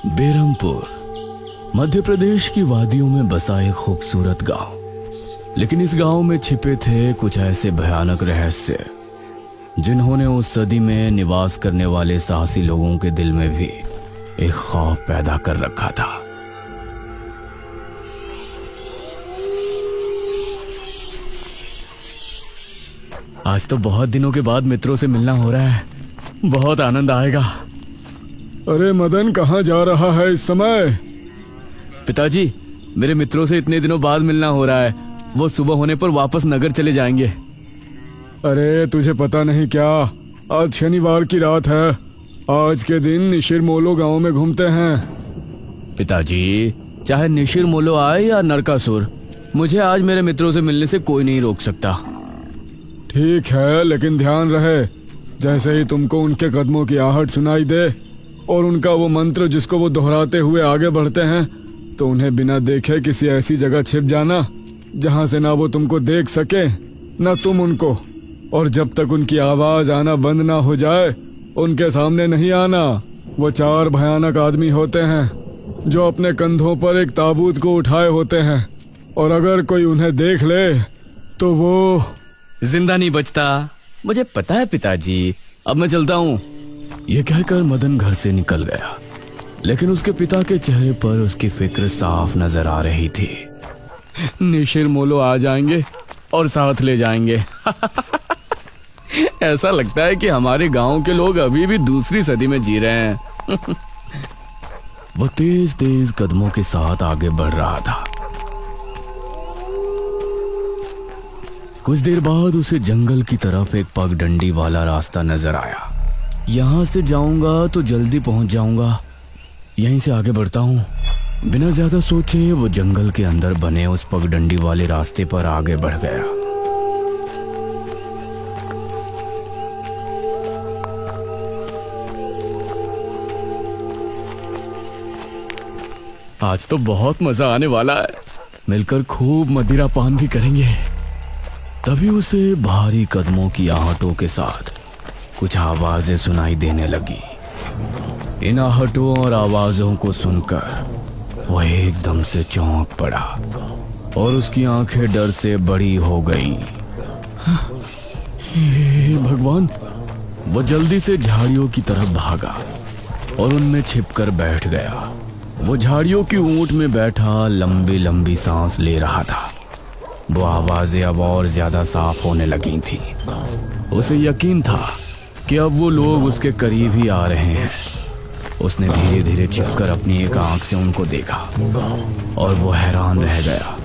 बेरमपुर मध्य प्रदेश की वादियों में बसा एक खूबसूरत गांव। लेकिन इस गांव में छिपे थे कुछ ऐसे भयानक रहस्य जिन्होंने उस सदी में निवास करने वाले साहसी लोगों के दिल में भी एक खौफ पैदा कर रखा था। आज तो बहुत दिनों के बाद मित्रों से मिलना हो रहा है, बहुत आनंद आएगा। अरे मदन, कहाँ जा रहा है इस समय? पिताजी, मेरे मित्रों से इतने दिनों बाद मिलना हो रहा है। वो सुबह होने पर वापस नगर चले जाएंगे। अरे तुझे पता नहीं क्या, आज शनिवार की रात है। आज के दिन निशिर मोलो गांव में घूमते हैं। पिताजी, चाहे निशिर मोलो आए या नरकासुर, मुझे आज मेरे मित्रों से मिलने से कोई नहीं रोक सकता। ठीक है, लेकिन ध्यान रहे, जैसे ही तुमको उनके कदमों की आहट सुनाई दे और उनका वो मंत्र जिसको वो दोहराते हुए आगे बढ़ते हैं, तो उन्हें बिना देखे किसी ऐसी जगह छिप जाना जहां से ना वो तुमको देख सके ना तुम उनको। और जब तक उनकी आवाज आना बंद ना हो जाए, उनके सामने नहीं आना। वो 4 भयानक आदमी होते हैं जो अपने कंधों पर एक ताबूत को उठाए होते हैं, और अगर कोई उन्हें देख ले तो वो जिंदा नहीं बचता। मुझे पता है पिताजी, अब मैं चलता हूँ। यह कहकर मदन घर से निकल गया, लेकिन उसके पिता के चेहरे पर उसकी फिक्र साफ नजर आ रही थी। निशिर मोलो आ जाएंगे और साथ ले जाएंगे। ऐसा लगता है कि हमारे गांव के लोग अभी भी दूसरी सदी में जी रहे हैं। वो तेज तेज कदमों के साथ आगे बढ़ रहा था। कुछ देर बाद उसे जंगल की तरफ एक पगडंडी वाला रास्ता नजर आया। यहां से जाऊंगा तो जल्दी पहुंच जाऊंगा, यहीं से आगे बढ़ता हूं। बिना ज्यादा सोचे वो जंगल के अंदर बने उस पगडंडी वाले रास्ते पर आगे बढ़ गया। आज तो बहुत मजा आने वाला है, मिलकर खूब मदिरा पान भी करेंगे। तभी उसे भारी कदमों की आहटों के साथ कुछ आवाजें सुनाई देने लगी। इन आहटों और आवाजों को सुनकर वह एकदम से चौंक पड़ा और उसकी आंखें डर से बड़ी हो गईं। हे भगवान! वो जल्दी से झाड़ियों की तरफ भागा और उनमें छिपकर बैठ गया। वो झाड़ियों की ऊंट में बैठा लंबी लंबी सांस ले रहा था। वो आवाजें अब और ज्यादा साफ होने लगी थी। उसे यकीन था कि अब वो लोग उसके करीब ही आ रहे हैं। उसने धीरे धीरे छिपकर अपनी एक आंख से उनको देखा और वो हैरान रह गया।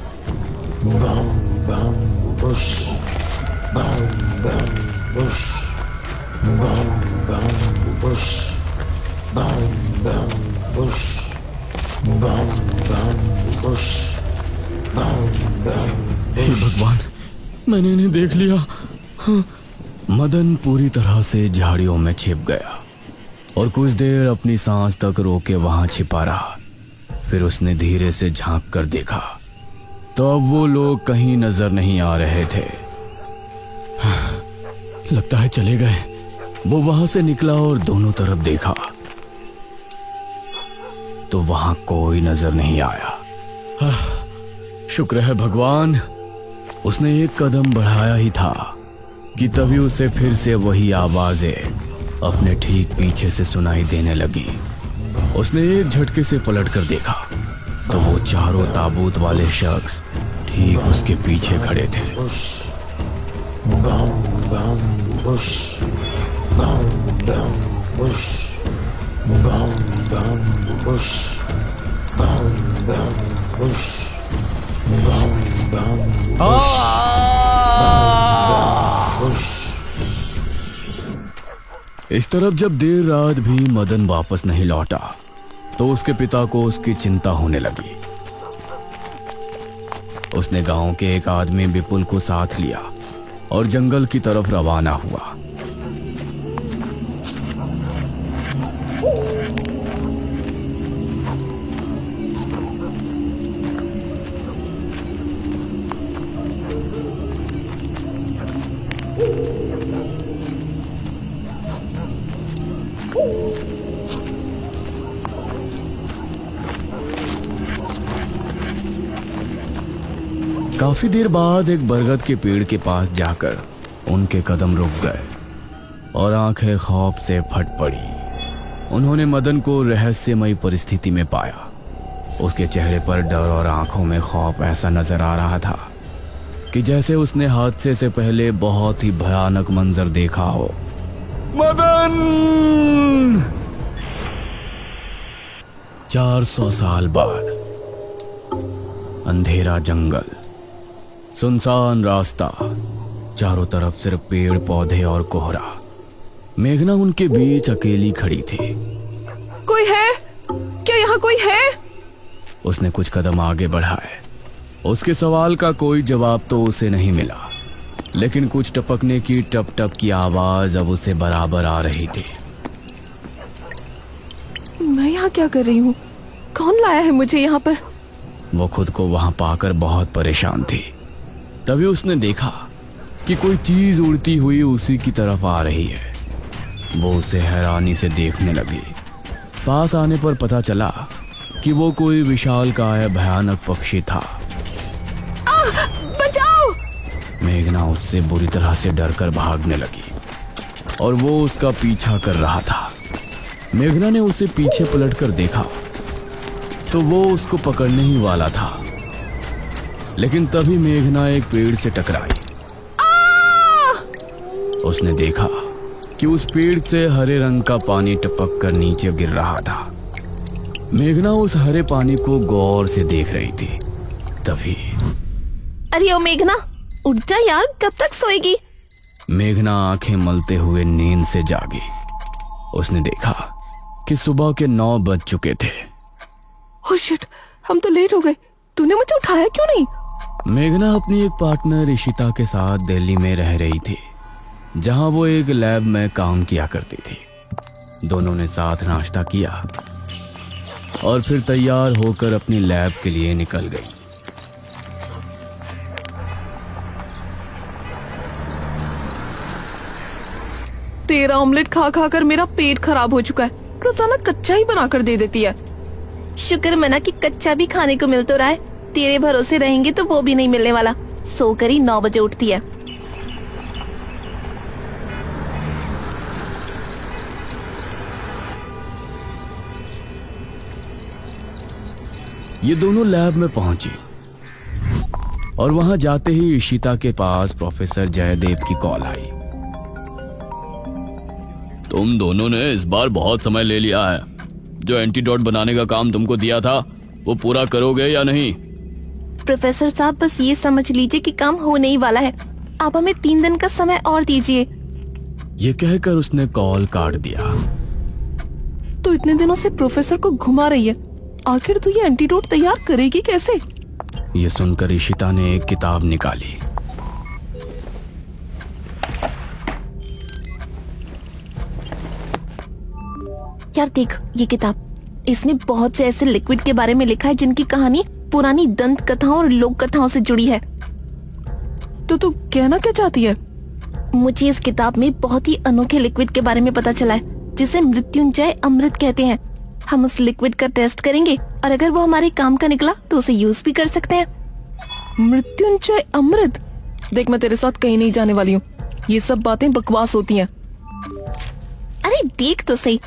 हे भगवान, मैंने इन्हें देख लिया। हाँ। मदन पूरी तरह से झाड़ियों में छिप गया और कुछ देर अपनी सांस तक रोके वहां छिपा रहा। फिर उसने धीरे से झांक कर देखा तो अब वो लोग कहीं नजर नहीं आ रहे थे। हाँ, लगता है चले गए। वो वहां से निकला और दोनों तरफ देखा तो वहां कोई नजर नहीं आया। हाँ, शुक्र है भगवान। उसने एक कदम बढ़ाया ही था कि तभी उसे फिर से वही आवाजें अपने ठीक पीछे से सुनाई देने लगी। उसने एक झटके से पलटकर देखा तो वो चारों ताबूत वाले शख्स ठीक उसके पीछे खड़े थे। इस तरफ जब देर रात भी मदन वापस नहीं लौटा तो उसके पिता को उसकी चिंता होने लगी। उसने गांव के एक आदमी विपुल को साथ लिया और जंगल की तरफ रवाना हुआ। काफी देर बाद एक बरगद के पेड़ के पास जाकर उनके कदम रुक गए और आंखें खौफ से फट पड़ी। उन्होंने मदन को रहस्यमयी परिस्थिति में पाया। उसके चेहरे पर डर और आंखों में खौफ ऐसा नजर आ रहा था कि जैसे उसने हादसे से पहले बहुत ही भयानक मंजर देखा हो। मदन! 400 साल बाद अंधेरा जंगल, सुनसान रास्ता, चारों तरफ सिर्फ पेड़ पौधे और कोहरा। मेघना उनके बीच अकेली खड़ी थी। कोई है क्या? यहाँ कोई है? उसने कुछ कदम आगे बढ़ाए। उसके सवाल का कोई जवाब तो उसे नहीं मिला, लेकिन कुछ टपकने की टप टप की आवाज अब उसे बराबर आ रही थी। मैं यहाँ क्या कर रही हूँ? कौन लाया है मुझे यहाँ पर? वो खुद को वहां पाकर बहुत परेशान थी। तभी उसने देखा कि कोई चीज उड़ती हुई उसी की तरफ आ रही है। वो उसे हैरानी से देखने लगी। पास आने पर पता चला कि वो कोई विशालकाय भयानक पक्षी था। बचाओ! मेघना उससे बुरी तरह से डरकर भागने लगी और वो उसका पीछा कर रहा था। मेघना ने उसे पीछे पलटकर देखा तो वो उसको पकड़ने ही वाला था, लेकिन तभी मेघना एक पेड़ से टकराई। उसने देखा कि उस पेड़ से हरे रंग का पानी टपक कर नीचे गिर रहा था। मेघना उस हरे पानी को गौर से देख रही थी। तभी अरे ओ मेघना, उठ जा यार, कब तक सोएगी? मेघना आंखें मलते हुए नींद से जागी। उसने देखा कि सुबह के 9 बज चुके थे। ओह शिट, हम तो लेट हो गए। तूने मुझे उठाया क्यों नहीं? मेघना अपनी एक पार्टनर इशिता के साथ दिल्ली में रह रही थी, जहां वो एक लैब में काम किया करती थी। दोनों ने साथ नाश्ता किया और फिर तैयार होकर अपनी लैब के लिए निकल गई। तेरा ऑमलेट खा खा कर मेरा पेट खराब हो चुका है। रोजाना कच्चा ही बनाकर दे देती है। शुक्र मना कि कच्चा भी खाने को मिल तो रहा है। तेरे भरोसे रहेंगे तो वो भी नहीं मिलने वाला। सोकर ही 9 बजे उठती है। ये दोनों लैब में पहुंची और वहां जाते ही इशिता के पास प्रोफेसर जयदेव की कॉल आई। तुम दोनों ने इस बार बहुत समय ले लिया है। जो एंटीडोट बनाने का काम तुमको दिया था वो पूरा करोगे या नहीं? प्रोफेसर साहब, बस ये समझ लीजिए कि काम हो नहीं वाला है। आप हमें 3 दिन का समय और दीजिए। ये कहकर उसने कॉल काट दिया। तो इतने दिनों से प्रोफेसर को घुमा रही है, आखिर तो ये एंटीडोट तैयार करेगी कैसे? ये सुनकर इशिता ने एक किताब निकाली। यार देख ये किताब, इसमें बहुत से ऐसे लिक्विड के बारे में लिखा है जिनकी कहानी पुरानी दंत कथाओं और लोक कथाओं से जुड़ी है। तो तू कहना क्या चाहती है? मुझे इस किताब में बहुत ही अनोखे लिक्विड के बारे में पता चला है, जिसे मृत्युंजय अमृत कहते हैं। हम उस लिक्विड का टेस्ट करेंगे और अगर वो हमारे काम का निकला तो उसे यूज भी कर सकते हैं। मृत्युंजय अमृत? देख, मैं तेरे साथ कहीं नहीं जाने वाली हूँ। ये सब बातें बकवास होती हैं। अरे देख तो सही,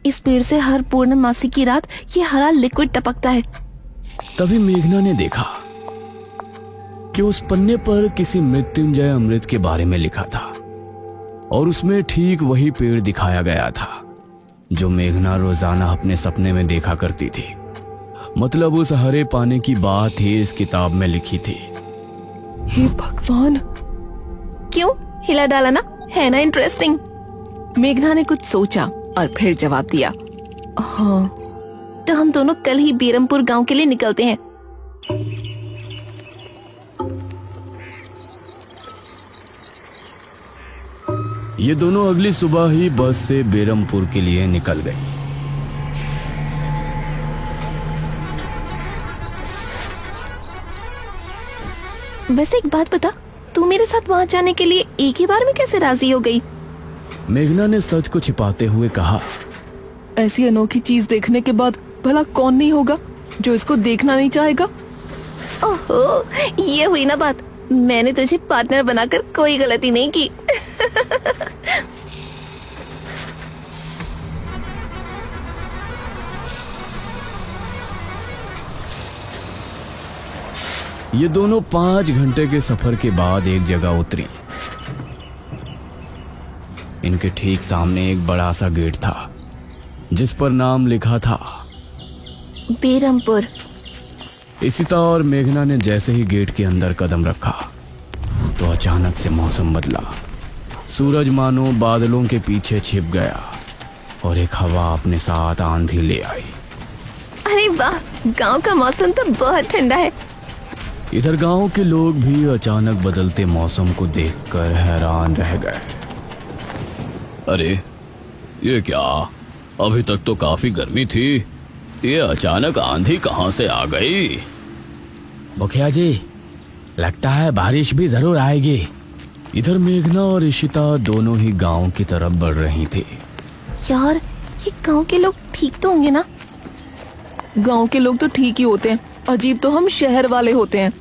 इस पेड़ से हर पूर्णमासी की रात ये हरा लिक्विड टपकता है। तभी मेघना ने देखा कि उस पन्ने पर किसी मृत्युंजय अमृत के बारे में लिखा था और उसमें ठीक वही पेड़ दिखाया गया था जो मेघना रोजाना अपने सपने में देखा करती थी। मतलब उस हरे पानी की बात ही इस किताब में लिखी थी। हे भगवान, क्यों हिला डाला ना? है ना इंटरेस्टिंग? मेघना ने कुछ सोचा और फिर जवाब दिया, हाँ, तो हम दोनों कल ही बीरमपुर गांव के लिए निकलते हैं। ये दोनों अगली सुबह ही बस से बेरमपुर के लिए निकल गई। वैसे एक बात बता, तू मेरे साथ वहां जाने के लिए एक ही बार में कैसे राजी हो गई? मेघना ने सच को छिपाते हुए कहा, ऐसी अनोखी चीज देखने के बाद भला कौन नहीं होगा जो इसको देखना नहीं चाहेगा? ओहो, ये हुई ना बात। मैंने तुझे पार्टनर बनाकर कोई गलती नहीं की। ये दोनों 5 घंटे के सफर के बाद एक जगह उतरी। इनके ठीक सामने एक बड़ा सा गेट था जिस पर नाम लिखा था बेरमपुर। इशिता और मेघना ने जैसे ही गेट के अंदर कदम रखा तो अचानक से मौसम बदला। सूरज मानो बादलों के पीछे छिप गया और एक हवा अपने साथ आंधी ले आई। अरे वाह, गांव का मौसम तो बहुत ठंडा है। इधर गांव के लोग भी अचानक बदलते मौसम को देखकर हैरान रह गए। अरे ये क्या, अभी तक तो काफी गर्मी थी, ये अचानक आंधी कहां से आ गई? मुखिया जी, लगता है बारिश भी जरूर आएगी। इधर मेघना और इशिता दोनों ही गांव की तरफ बढ़ रही थी। यार, ये गांव के लोग ठीक तो होंगे ना? गांव के लोग तो ठीक ही होते हैं, अजीब तो हम शहर वाले होते हैं।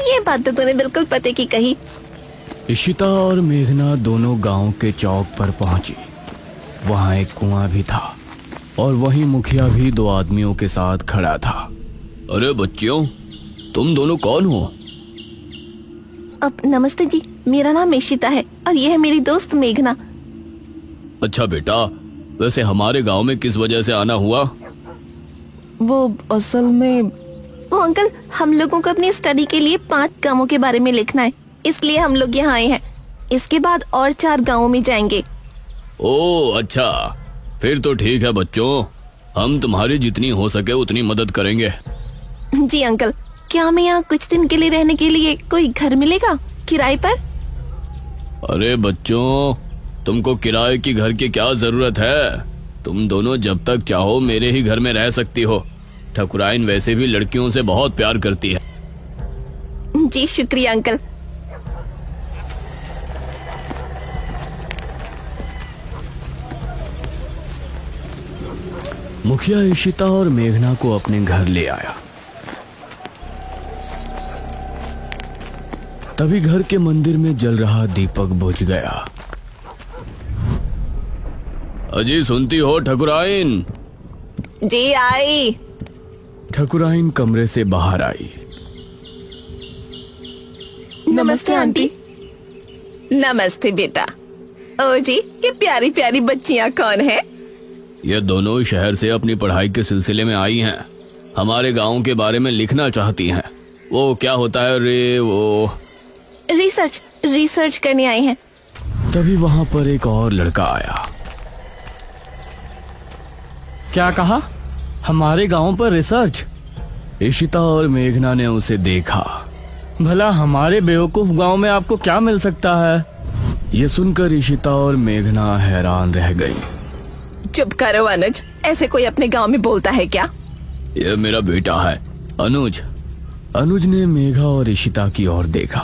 ये बात तो तूने बिल्कुल पते की कही। इशिता और मेघना दोनों गांव के चौक पर पहुंची। वहां एक कुआं भी था और वहीं मुखिया भी 2 आदमियों के साथ खड़ा था। अरे बच्चियों, तुम दोनों कौन हो? अब नमस्ते जी, मेरा नाम इशिता है और ये है मेरी दोस्त मेघना। अच्छा बेटा, वैसे हमारे गांव में किस वजह से आना हुआ? वो असल में वो अंकल, हम लोगों को अपनी स्टडी के लिए 5 गांवों के बारे में लिखना है, इसलिए हम लोग यहाँ आए हैं। इसके बाद और 4 गांवों में जाएंगे। ओह अच्छा, फिर तो ठीक है बच्चों, हम तुम्हारी जितनी हो सके उतनी मदद करेंगे। जी अंकल, क्या हमें यहाँ कुछ दिन के लिए रहने के लिए कोई घर मिलेगा किराए पर? अरे बच्चों, तुमको किराए की घर की क्या जरूरत है? तुम दोनों जब तक चाहो मेरे ही घर में रह सकती हो। ठकुराइन वैसे भी लड़कियों से बहुत प्यार करती है। जी शुक्रिया अंकल। मुखिया इशिता और मेघना को अपने घर ले आया। तभी घर के मंदिर में जल रहा दीपक बुझ गया। अजी सुनती हो ठकुराइन? जी आई। ठकुराइन कमरे से बाहर आई। नमस्ते आंटी। नमस्ते बेटा। ओ जी, ये प्यारी प्यारी बच्चियां कौन है? ये दोनों शहर से अपनी पढ़ाई के सिलसिले में आई हैं। हमारे गांव के बारे में लिखना चाहती हैं। वो क्या होता है रे, वो रिसर्च करने आए हैं। तभी वहां पर एक और लड़का आया। क्या कहा? हमारे गांव पर रिसर्च? इशिता और मेघना ने उसे देखा। भला हमारे बेवकूफ गांव में आपको क्या मिल सकता है? ये सुनकर इशिता और मेघना हैरान रह गई। चुप करो अनुज, ऐसे कोई अपने गांव में बोलता है क्या? ये मेरा बेटा है अनुज। अनुज ने मेघा और इशिता की ओर देखा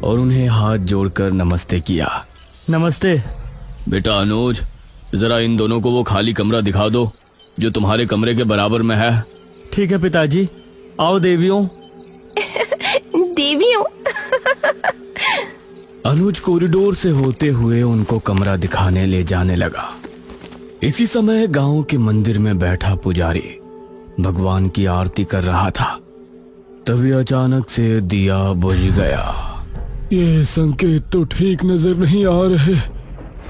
और उन्हें हाथ जोड़कर नमस्ते किया। नमस्ते बेटा अनुज, जरा इन दोनों को वो खाली कमरा दिखा दो जो तुम्हारे कमरे के बराबर में है। ठीक है पिताजी, आओ देवियों। देवियों? अनुज कॉरिडोर से होते हुए उनको कमरा दिखाने ले जाने लगा। इसी समय गांव के मंदिर में बैठा पुजारी भगवान की आरती कर रहा था। तभी अचानक से दिया बुझ गया। ये संकेत तो ठीक नजर नहीं आ रहे।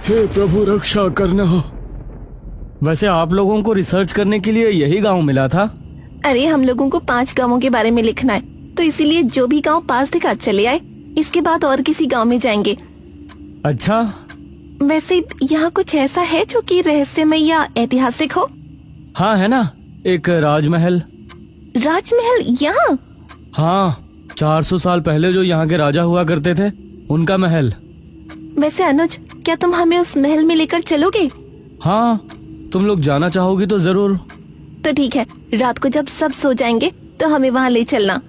हे प्रभु, रक्षा करना। वैसे आप लोगों को रिसर्च करने के लिए यही गांव मिला था? अरे हम लोगों को 5 गांवों के बारे में लिखना है, तो इसीलिए जो भी गांव पास दिखा चले आए। इसके बाद और किसी गांव में जाएंगे। अच्छा, वैसे यहाँ कुछ ऐसा है जो कि रहस्यमय या ऐतिहासिक हो? हाँ है ना, एक राजमहल। राजमहल यहाँ? हाँ, 400 साल पहले जो यहाँ के राजा हुआ करते थे, उनका महल। वैसे अनुज, क्या तुम हमें उस महल में लेकर चलोगे? हाँ, तुम लोग जाना चाहोगी तो जरूर। तो ठीक है, रात को जब सब सो जाएंगे तो हमें वहाँ ले चलना।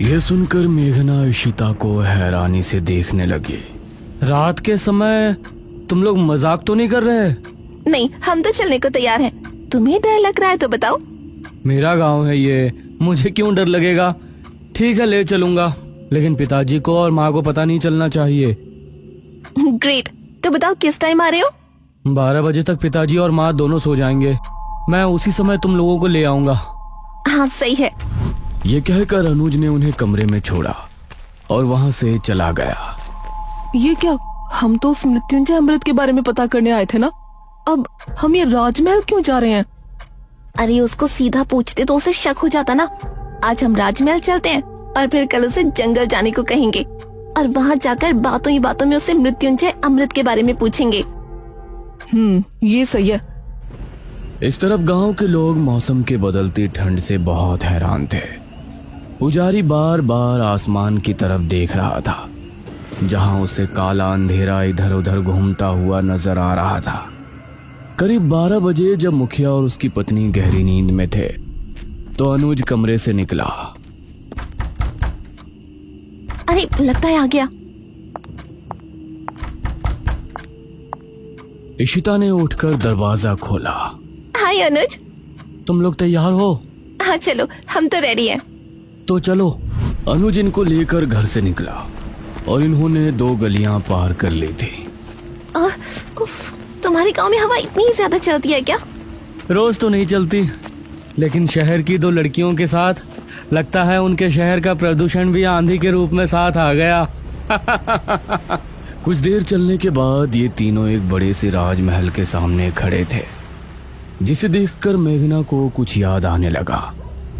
यह सुनकर मेघना इशिता को हैरानी से देखने लगी। रात के समय तुम लोग मजाक तो नहीं कर रहे? नहीं, हम तो चलने को तैयार हैं। तुम्हें डर लग रहा है तो बताओ। मेरा गांव है ये, मुझे क्यों डर लगेगा? ठीक है, ले चलूंगा, लेकिन पिताजी को और माँ को पता नहीं चलना चाहिए। ग्रेट। तो बताओ किस टाइम आ रहे हो? 12 बजे तक पिताजी और माँ दोनों सो जाएंगे। मैं उसी समय तुम लोगों को ले आऊंगा। हाँ सही है। ये कहकर अनुज ने उन्हें कमरे में छोड़ा और वहां से चला गया। ये क्या? हम तो उस मृत्युंजय अमृत के बारे में पता करने आए थे ना। अब हम ये राजमहल क्यों जा रहे हैं? अरे उसको सीधा पूछते तो उसे शक हो जाता ना। आज हम राजमहल चलते हैं और फिर कल उसे जंगल जाने को कहेंगे और वहाँ जाकर बातों ही बातों में उसे मृत्युंजय अमृत के बारे में पूछेंगे। ये सही है। इस तरफ गांव के लोग मौसम के बदलती ठंड से बहुत हैरान थे। पुजारी बार बार आसमान की तरफ देख रहा था, जहां उसे काला अंधेरा इधर उधर घूमता हुआ नजर आ रहा था। करीब 12 बजे जब मुखिया और उसकी पत्नी गहरी नींद में थे, तो अनुज कमरे से निकला। अरे लगता है आ गया। इशिता ने उठकर दरवाजा खोला। हाय अनुज। तुम लोग तैयार हो? हाँ चलो, हम तो रेडी हैं। तो चलो। अनुज इनको लेकर घर से निकला और इन्होंने 2 गलियां पार कर ली थी। उफ, तुम्हारे गांव में हवा इतनी ज्यादा चलती है क्या? रोज तो नहीं चलती, लेकिन शहर की 2 लड़कियों के साथ लगता है उनके शहर का प्रदूषण भी आंधी के रूप में साथ आ गया। कुछ देर चलने के बाद ये तीनों एक बड़े से राजमहल के सामने खड़े थे, जिसे देखकर मेघना को कुछ याद आने लगा।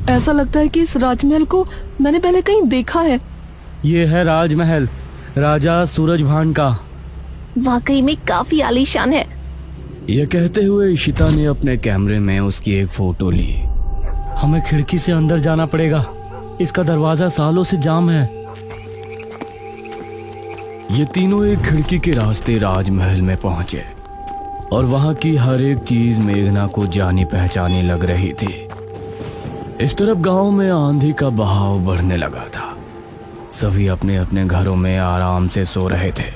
ऐसा लगता है कि इस राजमहल को मैंने पहले कहीं देखा है। ये है राजमहल राजा सूरजभान का। वाकई में काफी आलीशान है। यह कहते हुए इशिता ने अपने कैमरे में उसकी एक फोटो ली। हमें खिड़की से अंदर जाना पड़ेगा, इसका दरवाजा सालों से जाम है। ये तीनों एक खिड़की के रास्ते राजमहल में पहुंचे और वहां की हर एक चीज मेघना को जानी पहचानी लग रही थी। इस तरफ गांव में आंधी का बहाव बढ़ने लगा था। सभी अपने अपने घरों में आराम से सो रहे थे।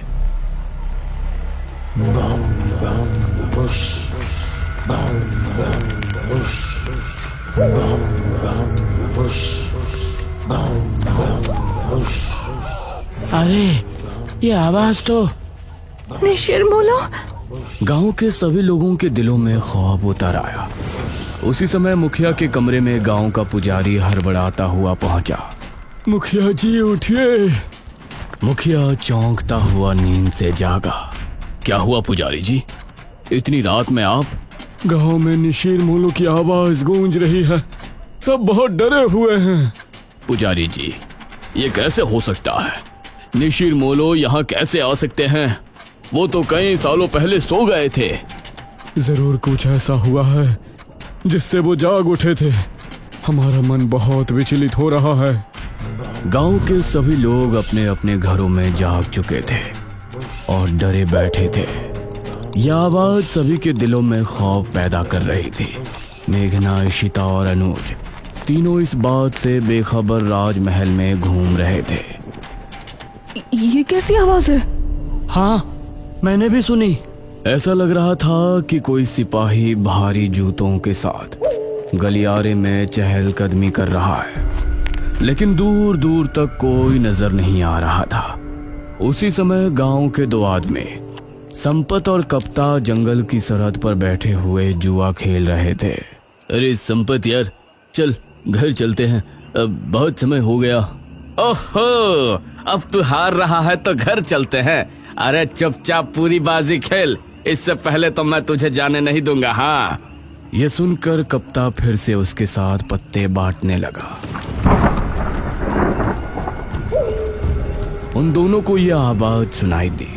अरे ये आवाज तो निशिरमोलो। गांव के सभी लोगों के दिलों में खौफ उतर आया। उसी समय मुखिया के कमरे में गांव का पुजारी हड़बड़ाता हुआ पहुंचा। मुखिया जी उठिए। मुखिया चौंकता हुआ नींद से जागा। क्या हुआ पुजारी जी, इतनी रात में आप? गांव में निशीर मोलो की आवाज गूंज रही है, सब बहुत डरे हुए हैं। पुजारी जी, ये कैसे हो सकता है? निशीर मोलो यहाँ कैसे आ सकते हैं? वो तो कई सालों पहले सो गए थे। जरूर कुछ ऐसा हुआ है जिससे वो जाग उठे थे। हमारा मन बहुत विचलित हो रहा है। गांव के सभी लोग अपने अपने घरों में जाग चुके थे और डरे बैठे थे। यह आवाज सभी के दिलों में खौफ पैदा कर रही थी। मेघना, इशिता और अनुज तीनों इस बात से बेखबर राजमहल में घूम रहे थे। ये कैसी आवाज है? हाँ, मैंने भी सुनी। ऐसा लग रहा था कि कोई सिपाही भारी जूतों के साथ गलियारे में चहलकदमी कर रहा है, लेकिन दूर दूर तक कोई नजर नहीं आ रहा था। उसी समय गांव के 2 आदमी संपत और कप्ता जंगल की सरहद पर बैठे हुए जुआ खेल रहे थे। अरे संपत यार, चल घर चलते हैं, अब बहुत समय हो गया। ओहो, अब तू हार रहा है तो घर चलते हैं। अरे चुपचाप पूरी बाजी खेल, इससे पहले तो मैं तुझे जाने नहीं दूंगा। हाँ। यह सुनकर कप्ता फिर से उसके साथ पत्ते बांटने लगा। उन दोनों को यह आवाज सुनाई दी।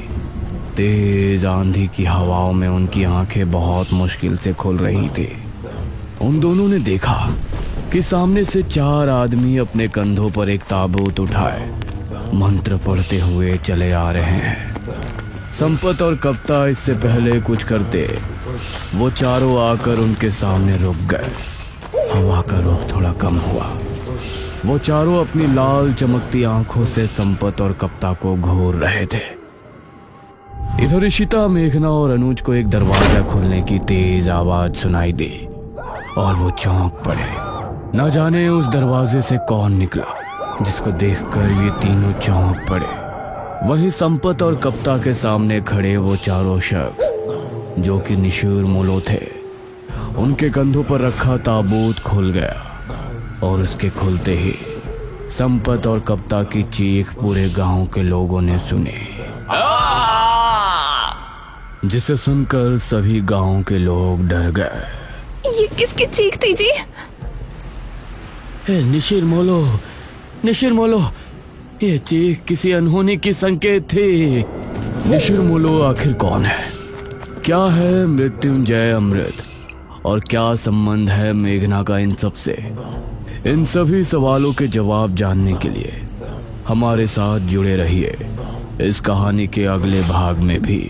तेज आंधी की हवाओं में उनकी आंखें बहुत मुश्किल से खुल रही थी। उन दोनों ने देखा कि सामने से 4 आदमी अपने कंधों पर एक ताबूत उठाए मंत्र पढ़ते हुए चले आ रहे हैं। संपत और कप्ता इससे पहले कुछ करते, वो चारों आकर उनके सामने रुक गए। हवा का रुख थोड़ा कम हुआ। वो चारों अपनी लाल चमकती आंखों से संपत और कप्ता को घूर रहे थे। इधर इशिता, मेघना और अनुज को एक दरवाजा खुलने की तेज आवाज सुनाई दी और वो चौंक पड़े। न जाने उस दरवाजे से कौन निकला जिसको देखकर ये तीनों चौंक पड़े। वहीं संपत और कप्ता के सामने खड़े वो चारों शख्स जो कि निशूर मोलो थे। उनके कंधों पर रखा ताबूत खुल गया और उसके खुलते ही संपत और कप्ता की चीख पूरे गांव के लोगों ने सुनी, जिसे सुनकर सभी गांव के लोग डर गए। ये किसकी चीख थी जी? निशिर मोलो, ये चीख किसी अनहोनी की संकेत थी। निशिर मोलो आखिर कौन है? क्या है मृत्युंजय अमृत और क्या संबंध है मेघना का इन सब से? इन सभी सवालों के जवाब जानने के लिए हमारे साथ जुड़े रहिए इस कहानी के अगले भाग में भी।